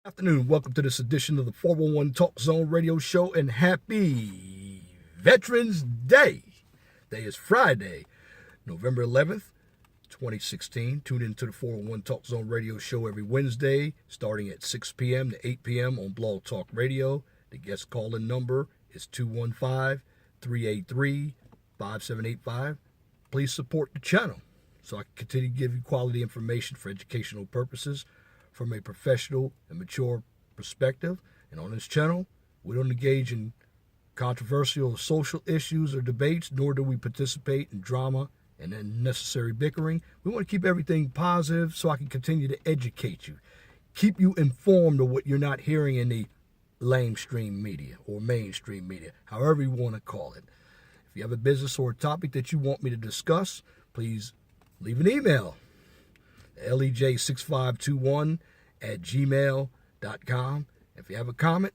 Afternoon. Welcome to this edition of the 411 Talk Zone radio show, and happy Veterans Day. Today is Friday, November 11th, 2016. Tune into the 411 Talk Zone radio show every Wednesday, starting at 6 p.m. to 8 p.m. on Blog Talk Radio. The guest call-in number is 215-383-5785. Please support the channel so I can continue to give you quality information for educational purposes from a professional and mature perspective. And on this channel, we don't engage in controversial social issues or debates, nor do we participate in drama and unnecessary bickering. We want to keep everything positive so I can continue to educate you, keep you informed of what you're not hearing in the lamestream media or mainstream media, however you want to call it. If you have a business or a topic that you want me to discuss, please leave an email. lej6521@gmail.com. If you have a comment,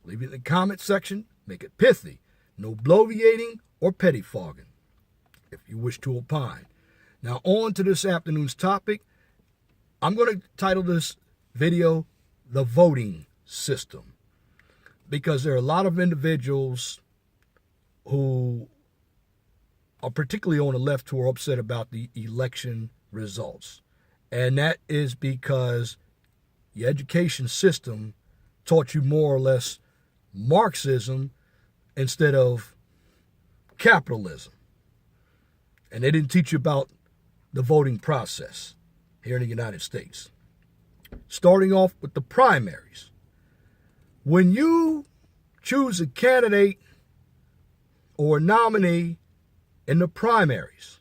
leave it in the comment section. Make it pithy. No bloviating or pettifogging if you wish to opine. Now on to this afternoon's topic. I'm going to title this video, The Voting System, because there are a lot of individuals who are particularly on the left who are upset about the election results. And that is because the education system taught you more or less Marxism instead of capitalism. And they didn't teach you about the voting process here in the United States. Starting off with the primaries. When you choose a candidate or a nominee in the primaries,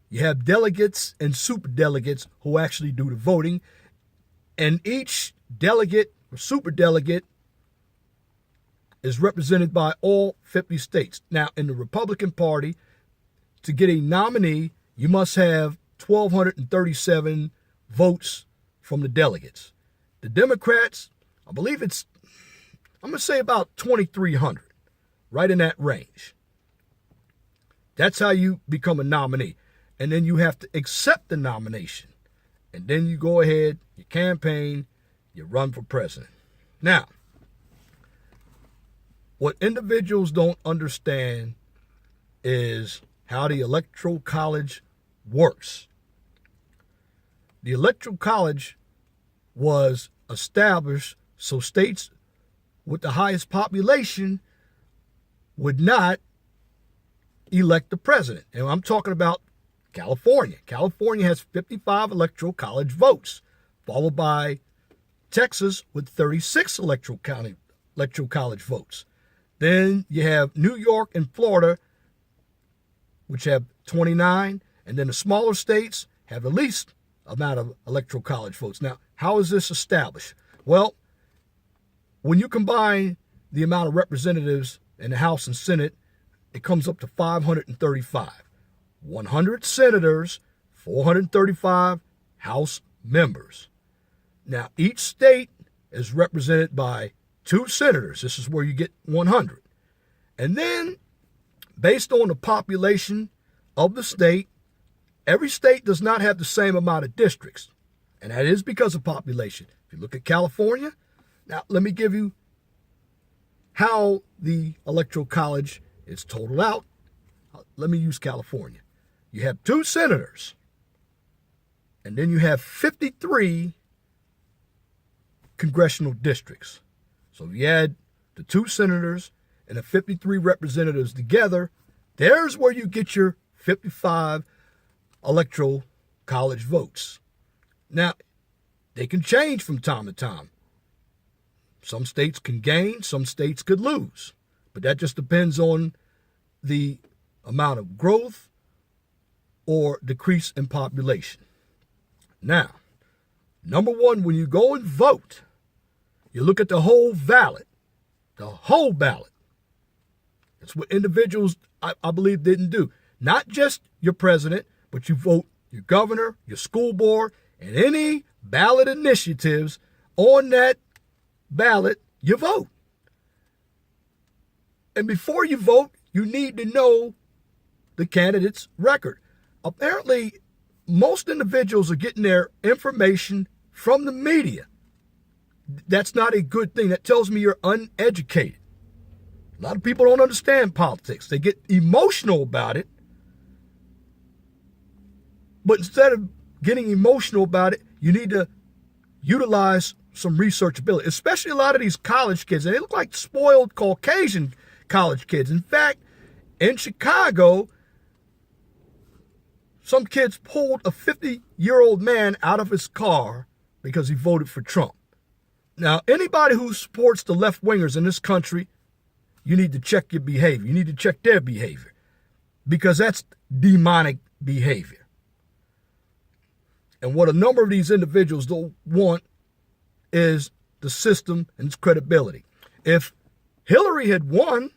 you have delegates and superdelegates who actually do the voting, and each delegate or superdelegate is represented by all 50 states. Now, in the Republican Party, to get a nominee, you must have 1,237 votes from the delegates. The Democrats, I believe I'm going to say about 2,300, right in that range. That's how you become a nominee. And then you have to accept the nomination. And then you go ahead, you campaign, you run for president. Now, what individuals don't understand is how the Electoral College works. The Electoral College was established so states with the highest population would not elect the president. And I'm talking about California. California has 55 Electoral College votes, followed by Texas with 36 Electoral College votes. Then you have New York and Florida, which have 29, and then the smaller states have the least amount of Electoral College votes. Now, how is this established? Well, when you combine the amount of representatives in the House and Senate, it comes up to 535. 100 senators, 435 House members. Now, each state is represented by 2 senators. This is where you get 100. And then, based on the population of the state, every state does not have the same amount of districts. And that is because of population. If you look at California, now let me give you how the Electoral College is totaled out. Let me use California. You have 2 senators, and then you have 53 congressional districts. So if you add the 2 senators and the 53 representatives together, there's where you get your 55 Electoral College votes. Now, they can change from time to time. Some states can gain, some states could lose. But that just depends on the amount of growth or decrease in population. Now, number one, when you go and vote, you look at the whole ballot. The whole ballot. That's what individuals, I believe, didn't do. Not just your president, but you vote your governor, your school board, and any ballot initiatives on that ballot, you vote. And before you vote, you need to know the candidate's record. Apparently, most individuals are getting their information from the media. That's not a good thing. That tells me you're uneducated. A lot of people don't understand politics. They get emotional about it. But instead of getting emotional about it, you need to utilize some research ability, especially a lot of these college kids. And they look like spoiled Caucasian college kids. In fact, in Chicago, some kids pulled a 50-year-old man out of his car because he voted for Trump. Now, anybody who supports the left-wingers in this country, you need to check your behavior. You need to check their behavior because that's demonic behavior. And what a number of these individuals don't want is the system and its credibility. If Hillary had won,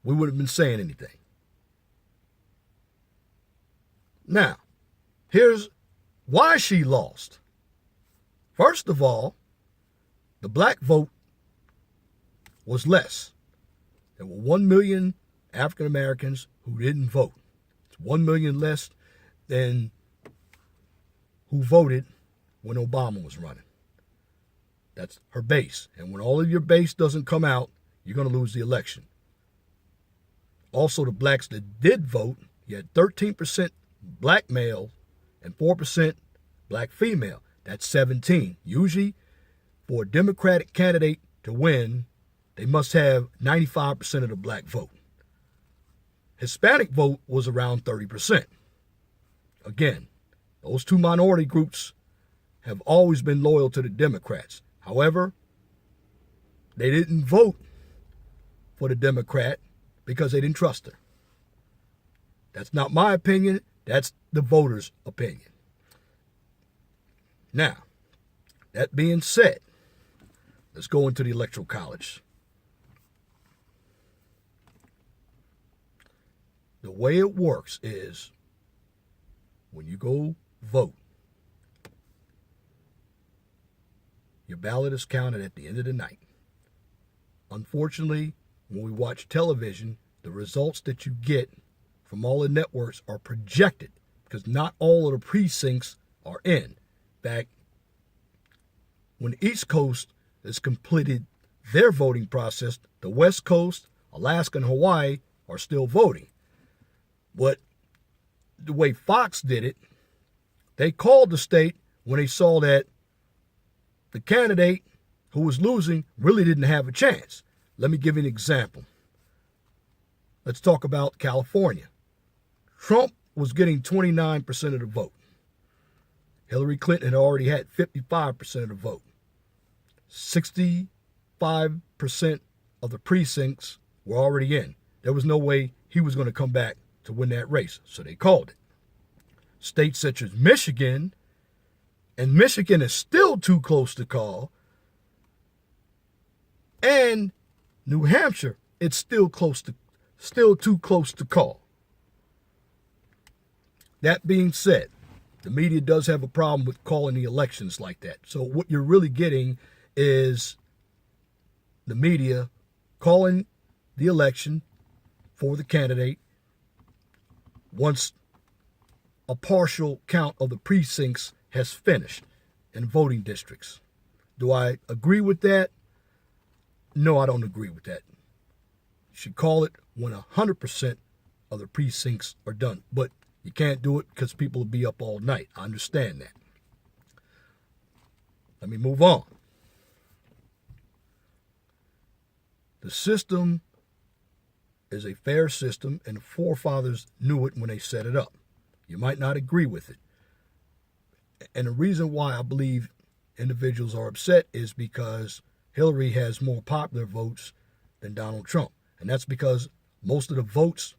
we wouldn't have been saying anything. Now, here's why she lost. First of all, the black vote was less. There were 1 million African Americans who didn't vote. It's 1 million less than who voted when Obama was running. That's her base. And when all of your base doesn't come out, you're going to lose the election. Also, the blacks that did vote, you had 13% black male and 4% black female. That's 17. Usually, for a Democratic candidate to win, they must have 95% of the black vote. Hispanic vote was around 30%. Again, those two minority groups have always been loyal to the Democrats. However, they didn't vote for the Democrat because they didn't trust her. That's not my opinion. That's the voters' opinion. Now, that being said, let's go into the Electoral College. The way it works is when you go vote, your ballot is counted at the end of the night. Unfortunately, when we watch television, the results that you get from all the networks are projected because not all of the precincts are in. In fact, when the East Coast has completed their voting process, the West Coast, Alaska, and Hawaii are still voting. But the way Fox did it, they called the state when they saw that the candidate who was losing really didn't have a chance. Let me give you an example. Let's talk about California. Trump was getting 29% of the vote. Hillary Clinton had already had 55% of the vote. 65% of the precincts were already in. There was no way he was going to come back to win that race, so they called it. States such as Michigan, and Michigan is still too close to call, and New Hampshire, it's still too close to call. That being said, the media does have a problem with calling the elections like that. So what you're really getting is the media calling the election for the candidate once a partial count of the precincts has finished in voting districts. Do I agree with that? No, I don't agree with that. You should call it when 100% of the precincts are done. But you can't do it because people will be up all night. I understand that. Let me move on. The system is a fair system, and the forefathers knew it when they set it up. You might not agree with it. And the reason why I believe individuals are upset is because Hillary has more popular votes than Donald Trump. And that's because most of the votes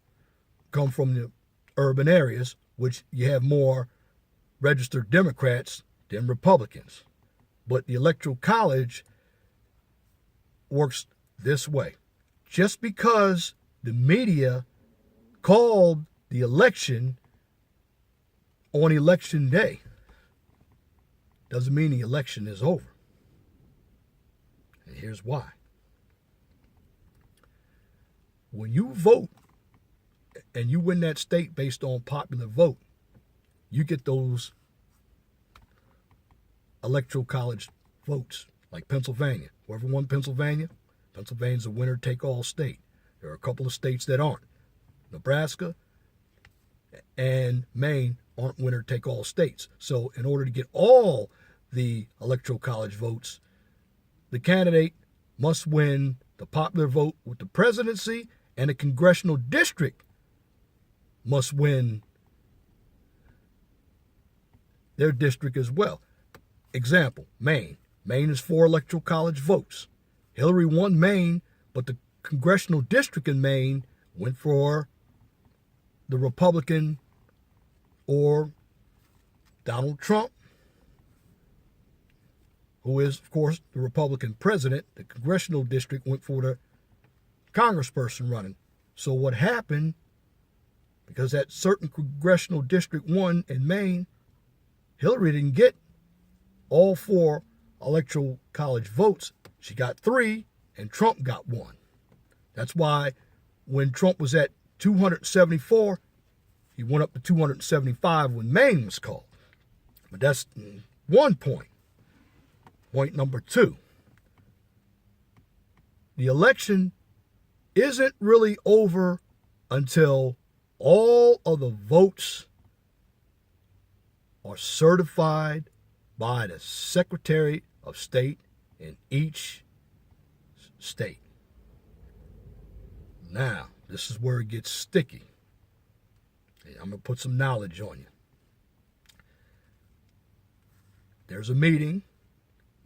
come from the urban areas, which you have more registered Democrats than Republicans. But the Electoral College works this way. Just because the media called the election on election day doesn't mean the election is over. And here's why. When you vote and you win that state based on popular vote, you get those electoral college votes, like Pennsylvania. Whoever won Pennsylvania, Pennsylvania's a winner-take-all state. There are a couple of states that aren't. Nebraska and Maine aren't winner-take-all states. So in order to get all the electoral college votes, the candidate must win the popular vote with the presidency, and a congressional district must win their district as well. Example, Maine. Maine is 4 electoral college votes. Hillary won Maine, but the congressional district in Maine went for the Republican or Donald Trump, who is, of course, the Republican president. The congressional district went for the congressperson running. So what happened, because that certain congressional district won in Maine, Hillary didn't get all 4 electoral college votes. She got 3, and Trump got 1. That's why when Trump was at 274, he went up to 275 when Maine was called. But that's one point. Point number 2. The election isn't really over until all of the votes are certified by the Secretary of State in each state. Now, this is where it gets sticky. I'm going to put some knowledge on you. There's a meeting,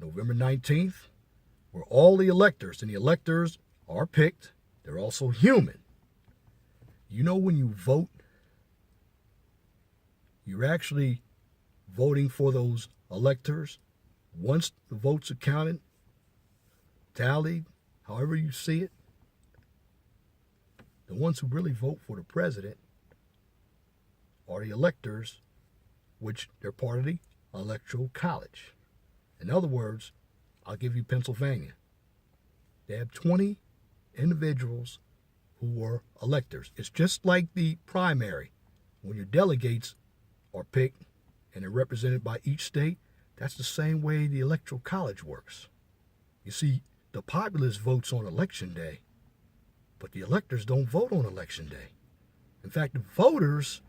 November 19th, where all the electors, and the electors are picked, they're also human. You know, when you vote, you're actually voting for those electors. Once the votes are counted, tallied, however you see it, the ones who really vote for the president are the electors, which they're part of the Electoral College. In other words, I'll give you Pennsylvania. They have 20 individuals who were electors. It's just like the primary. When your delegates are picked and they're represented by each state, that's the same way the Electoral College works. You see, the populace votes on election day, but the electors don't vote on election day. In fact, the voters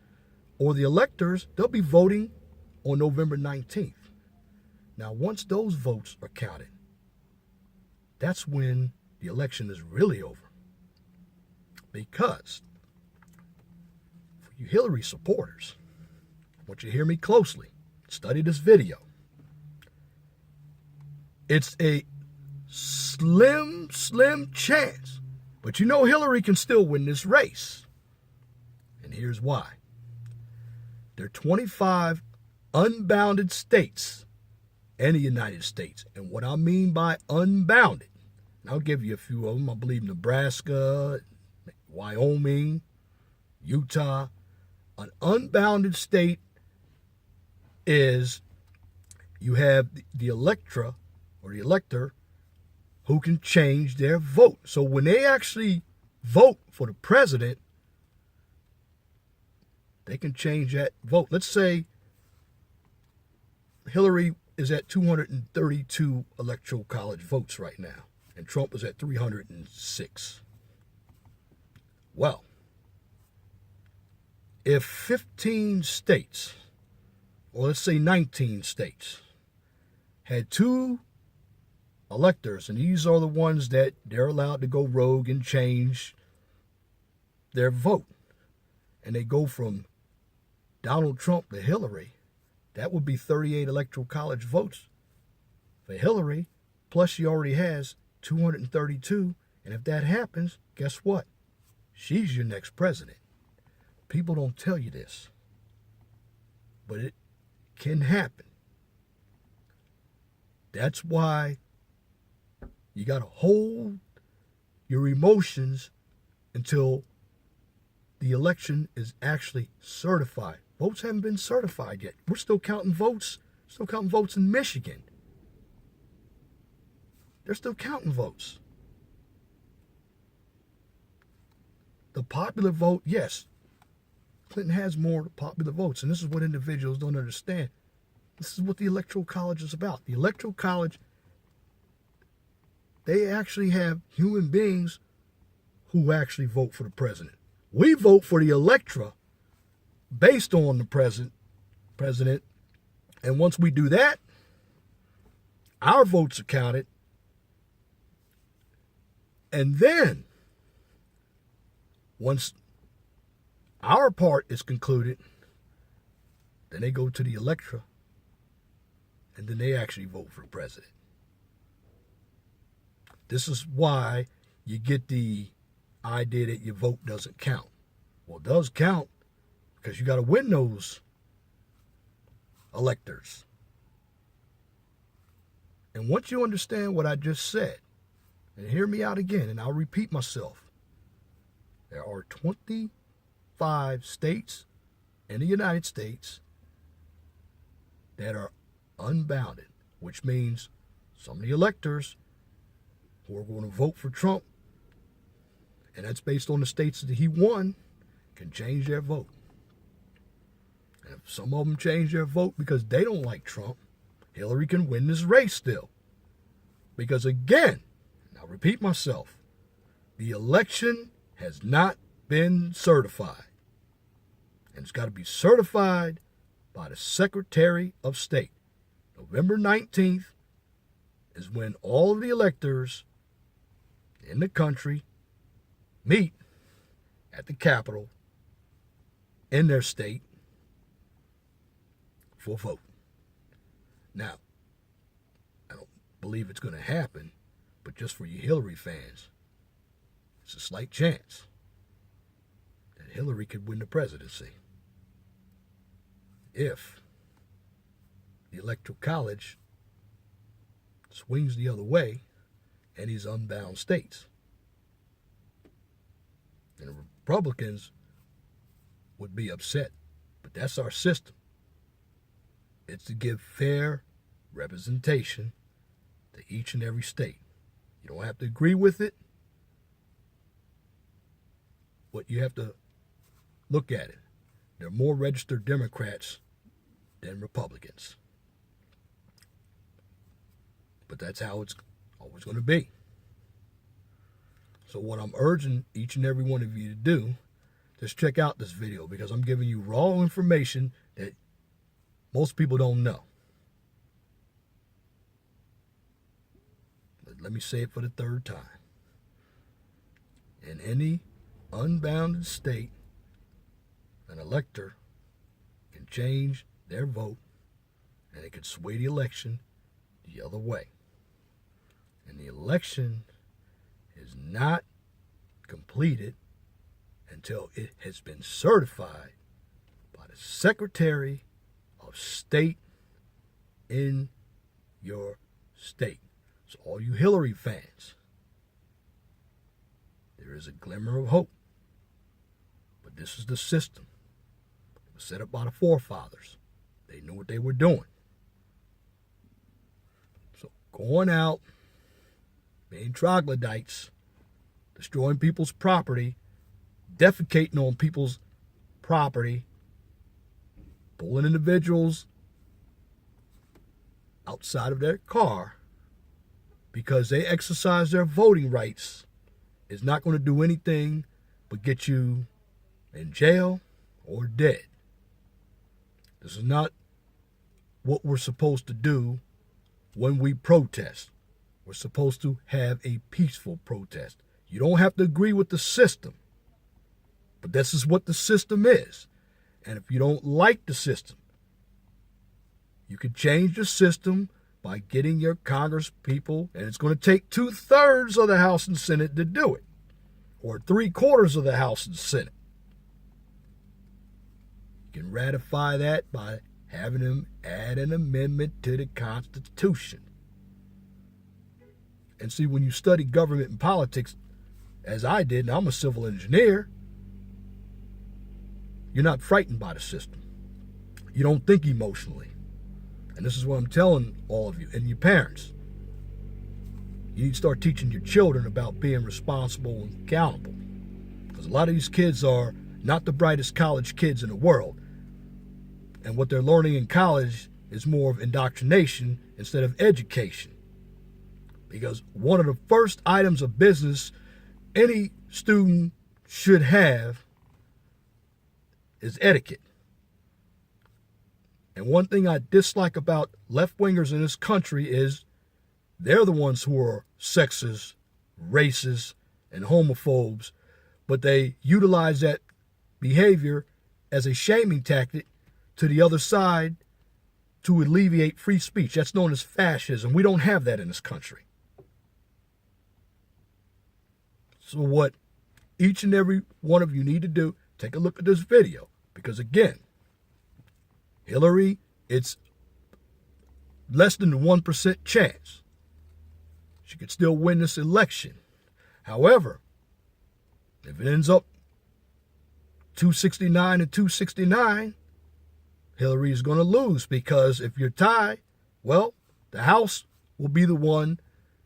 or the electors, they'll be voting on November 19th. Now, once those votes are counted, that's when the election is really over. Because for you Hillary supporters, I want you to hear me closely. Study this video. It's a slim chance, but you know Hillary can still win this race. And here's why. There are 25 unbounded states in the United States. And what I mean by unbounded, and I'll give you a few of them. I believe Nebraska, Wyoming, Utah. An unbounded state is you have the electra or the elector who can change their vote. So when they actually vote for the president, they can change that vote. Let's say Hillary is at 232 electoral college votes right now, and Trump is at 306. Well, if 15 states, or let's say 19 states, had 2 electors, and these are the ones that they're allowed to go rogue and change their vote, and they go from Donald Trump to Hillary, that would be 38 electoral college votes for Hillary, plus she already has 232, and if that happens, guess what? She's your next president. People don't tell you this, but it can happen. That's why you got to hold your emotions until the election is actually certified. Votes haven't been certified yet. We're still counting votes. Still counting votes in Michigan. They're still counting votes. The popular vote, yes, Clinton has more popular votes, and this is what individuals don't understand. This is what the Electoral College is about. The Electoral College, they actually have human beings who actually vote for the president. We vote for the electorate based on the president. And once we do that, our votes are counted. And then, once our part is concluded, then they go to the electorate, and then they actually vote for the president. This is why you get the idea that your vote doesn't count. Well, it does count because you got to win those electors. And once you understand what I just said, and hear me out again, and I'll repeat myself, there are 25 states in the United States that are unbounded, which means some of the electors who are going to vote for Trump, and that's based on the states that he won, can change their vote. And if some of them change their vote because they don't like Trump, Hillary can win this race still. Because again, and I'll repeat myself, the election has not been certified. And it's got to be certified by the Secretary of State. November 19th is when all of the electors in the country meet at the Capitol in their state for a vote. Now, I don't believe it's going to happen, but just for you Hillary fans, it's a slight chance that Hillary could win the presidency if the Electoral College swings the other way in these unbound states. And the Republicans would be upset, but that's our system. It's to give fair representation to each and every state. You don't have to agree with it, but you have to look at it. There are more registered Democrats than Republicans. But that's how it's always going to be. So what I'm urging each and every one of you to do, just check out this video, because I'm giving you raw information that most people don't know. But let me say it for the third time. In any unbounded state, an elector can change their vote, and it can sway the election the other way. And the election is not completed until it has been certified by the Secretary of State in your state. So all you Hillary fans, there is a glimmer of hope. But this is the system. It was set up by the forefathers. They knew what they were doing. So going out, being troglodytes, destroying people's property, defecating on people's property, pulling individuals outside of their car because they exercise their voting rights is not going to do anything but get you in jail or dead. This is not what we're supposed to do when we protest. We're supposed to have a peaceful protest. You don't have to agree with the system, but this is what the system is. And if you don't like the system, you can change the system by getting your Congress people, and it's going to take 2/3 of the House and Senate to do it, or 3/4 of the House and Senate. You can ratify that by having them add an amendment to the Constitution. And see, when you study government and politics, as I did, and I'm a civil engineer, you're not frightened by the system. You don't think emotionally. And this is what I'm telling all of you and your parents. You need to start teaching your children about being responsible and accountable. Because a lot of these kids are not the brightest college kids in the world. And what they're learning in college is more of indoctrination instead of education. Because one of the first items of business any student should have is etiquette. And one thing I dislike about left-wingers in this country is they're the ones who are sexist, racist, and homophobes, but they utilize that behavior as a shaming tactic to the other side to alleviate free speech. That's known as fascism. We don't have that in this country. So what each and every one of you need to do, take a look at this video. Because again, Hillary, it's less than 1% chance she could still win this election. However, if it ends up 269 and 269, Hillary is going to lose, because if you're tied, well, the House will be the one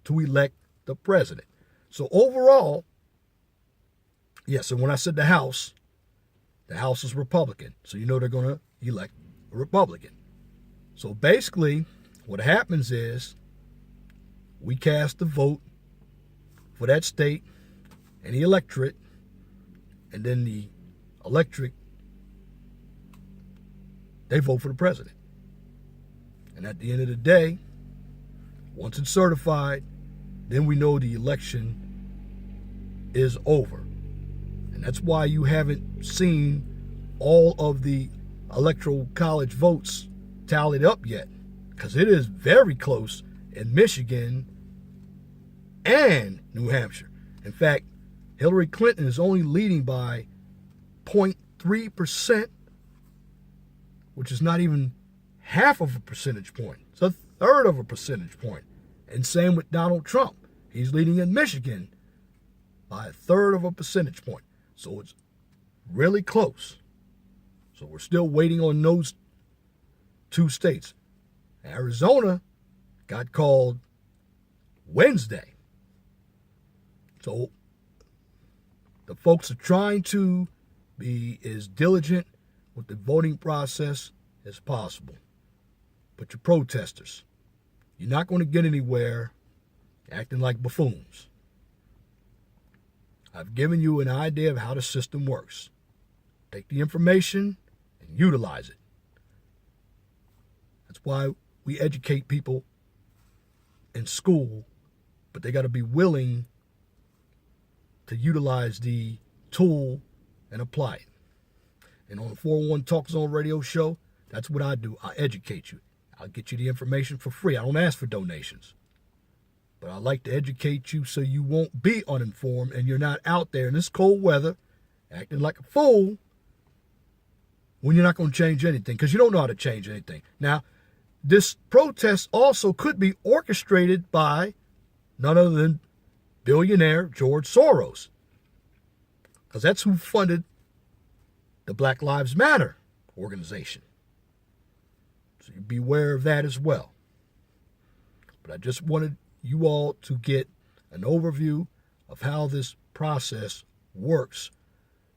to elect the president. So overall, yes, and when I said the House is Republican. So you know they're going to elect a Republican. So basically, what happens is we cast the vote for that state and the electorate, and then the electorate, they vote for the president. And at the end of the day, once it's certified, then we know the election is over. And that's why you haven't seen all of the Electoral College votes tallied up yet, because it is very close in Michigan and New Hampshire. In fact, Hillary Clinton is only leading by 0.3%, which is not even half of a percentage point. It's a third of a percentage point. And same with Donald Trump. He's leading in Michigan by a third of a percentage point. So it's really close. So we're still waiting on those two states. Arizona got called Wednesday. So the folks are trying to be as diligent with the voting process as possible. But you're protesters. You're not going to get anywhere acting like buffoons. I've given you an idea of how the system works. Take the information and utilize it. That's why we educate people in school, but they got to be willing to utilize the tool and apply it. And on the 401 Talk Zone radio show, that's what I do. I educate you. I'll get you the information for free. I don't ask for donations. But I like to educate you so you won't be uninformed and you're not out there in this cold weather acting like a fool when you're not going to change anything, because you don't know how to change anything. Now, this protest also could be orchestrated by none other than billionaire George Soros, because that's who funded the Black Lives Matter organization. So you beware of that as well. But I just wanted you all to get an overview of how this process works,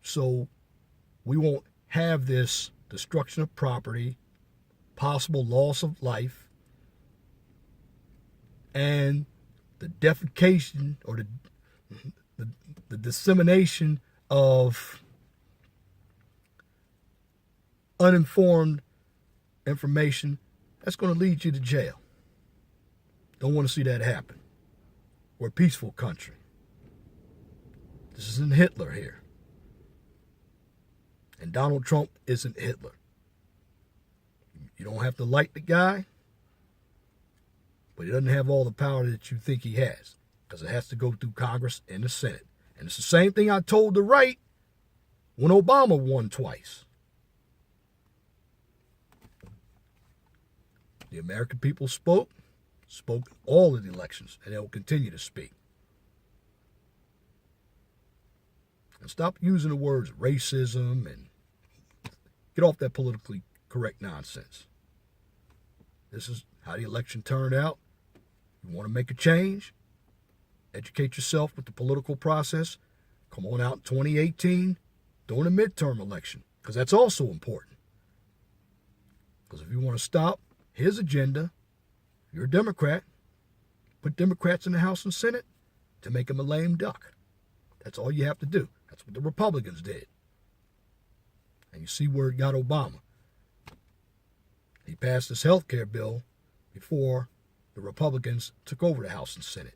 so we won't have this destruction of property, possible loss of life, and the defecation or the dissemination of uninformed information that's going to lead you to jail. Don't want to see that happen. We're a peaceful country. This isn't Hitler here. And Donald Trump isn't Hitler. You don't have to like the guy, but he doesn't have all the power that you think he has, because it has to go through Congress and the Senate. And it's the same thing I told the right when Obama won twice. The American people spoke all of the elections, and they will continue to speak. And stop using the words racism and get off that politically correct nonsense. This is how the election turned out. You want to make a change? Educate yourself with the political process. Come on out in 2018 during the midterm election, because that's also important. Because if you want to stop his agenda. You're a Democrat. Put Democrats in the House and Senate to make him a lame duck. That's all you have to do. That's what the Republicans did. And you see where it got Obama. He passed his health care bill before the Republicans took over the House and Senate.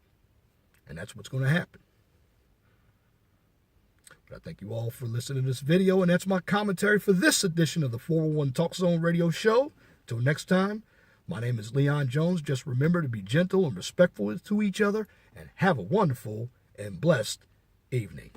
And that's what's going to happen. But I thank you all for listening to this video, and that's my commentary for this edition of the 401 Talk Zone Radio Show. Till next time, my name is Leon Jones. Just remember to be gentle and respectful to each other, and have a wonderful and blessed evening.